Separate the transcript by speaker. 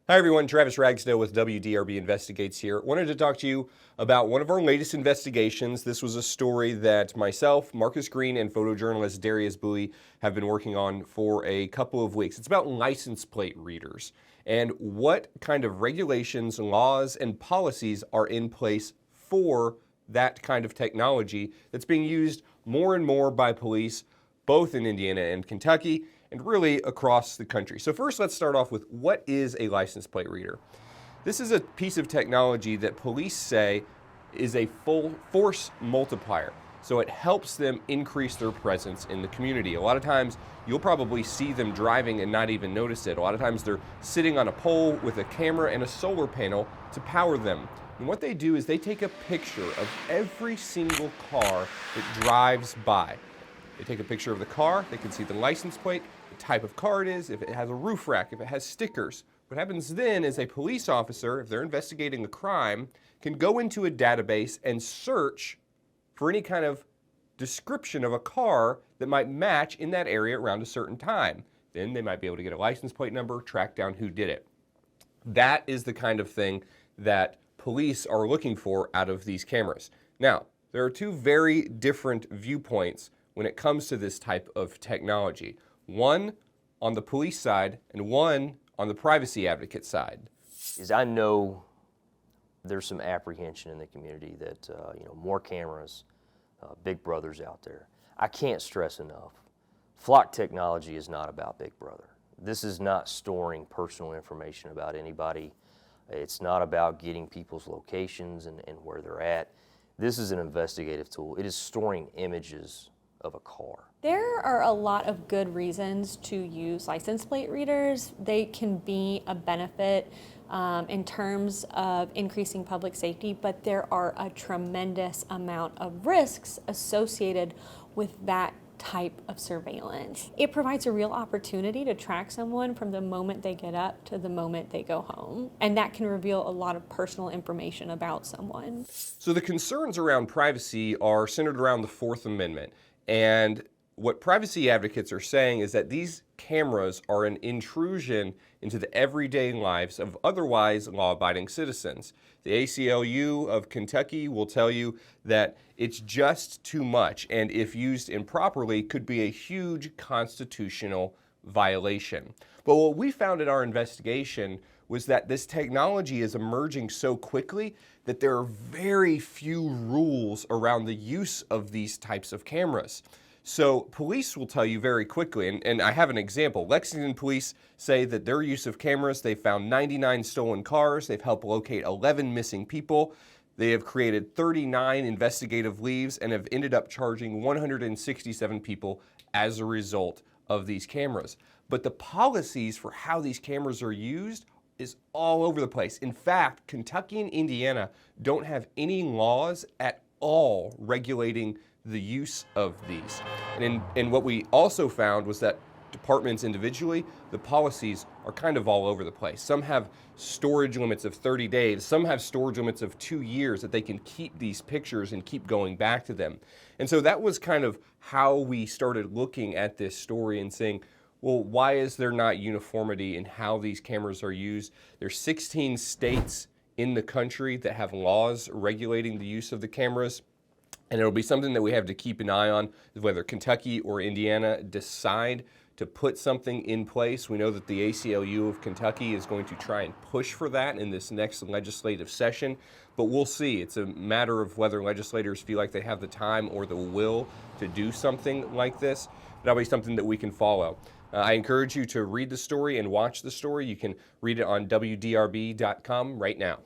Speaker 1: Hi everyone, Travis Ragsdale with WDRB Investigates here. Wanted to talk to you about one of our latest investigations. This was a story that myself, Marcus Green, and photojournalist Darius Bowie have been working on for a couple of weeks. It's about license plate readers and what kind of regulations, laws, and policies are in place for that kind of technology that's being used more and more by police, both in Indiana and Kentucky, and really across the country. So first, let's start off with what is a license plate reader? This is a piece of technology that police say is a full force multiplier. So it helps them increase their presence in the community. A lot of times, you'll probably see them driving and not even notice it. A lot of times they're sitting on a pole with a camera and a solar panel to power them. And what they do is they take a picture of every single car that drives by. They take a picture of the car, they can see the license plate, the type of car it is, if it has a roof rack, if it has stickers. What happens then is a police officer, if they're investigating a crime, can go into a database and search for any kind of description of a car that might match in that area around a certain time. Then they might be able to get a license plate number, track down who did it. That is the kind of thing that police are looking for out of these cameras. Now, there are two very different viewpoints when it comes to this type of technology. One on the police side and one on the privacy advocate side.
Speaker 2: I know there's some apprehension in the community that more cameras, Big Brother's out there. I can't stress enough, Flock technology is not about Big Brother. This is not storing personal information about anybody. It's not about getting people's locations and where they're at. This is an investigative tool. It is storing images of a car.
Speaker 3: There are a lot of good reasons to use license plate readers. They can be a benefit in terms of increasing public safety, but there are a tremendous amount of risks associated with that type of surveillance. It provides a real opportunity to track someone from the moment they get up to the moment they go home, and that can reveal a lot of personal information about someone.
Speaker 1: So the concerns around privacy are centered around the Fourth Amendment. And what privacy advocates are saying is that these cameras are an intrusion into the everyday lives of otherwise law-abiding citizens. The ACLU of Kentucky will tell you that it's just too much, and if used improperly, could be a huge constitutional violation. But what we found in our investigation was that this technology is emerging so quickly that there are very few rules around the use of these types of cameras. So police will tell you very quickly, and I have an example. Lexington police say that their use of cameras, they found 99 stolen cars, they've helped locate 11 missing people, they have created 39 investigative leads, and have ended up charging 167 people as a result of these cameras. But the policies for how these cameras are used is all over the place. In fact, Kentucky and Indiana don't have any laws at all regulating the use of these. And what we also found was that departments individually, the policies are kind of all over the place. Some have storage limits of 30 days, some have storage limits of 2 years that they can keep these pictures and keep going back to them. And so that was kind of how we started looking at this story and saying, well, why is there not uniformity in how these cameras are used? There's 16 states in the country that have laws regulating the use of the cameras. And it'll be something that we have to keep an eye on, whether Kentucky or Indiana decide to put something in place. We know that the ACLU of Kentucky is going to try and push for that in this next legislative session, but we'll see. It's a matter of whether legislators feel like they have the time or the will to do something like this. That'll be something that we can follow. I encourage you to read the story and watch the story. You can read it on WDRB.com right now.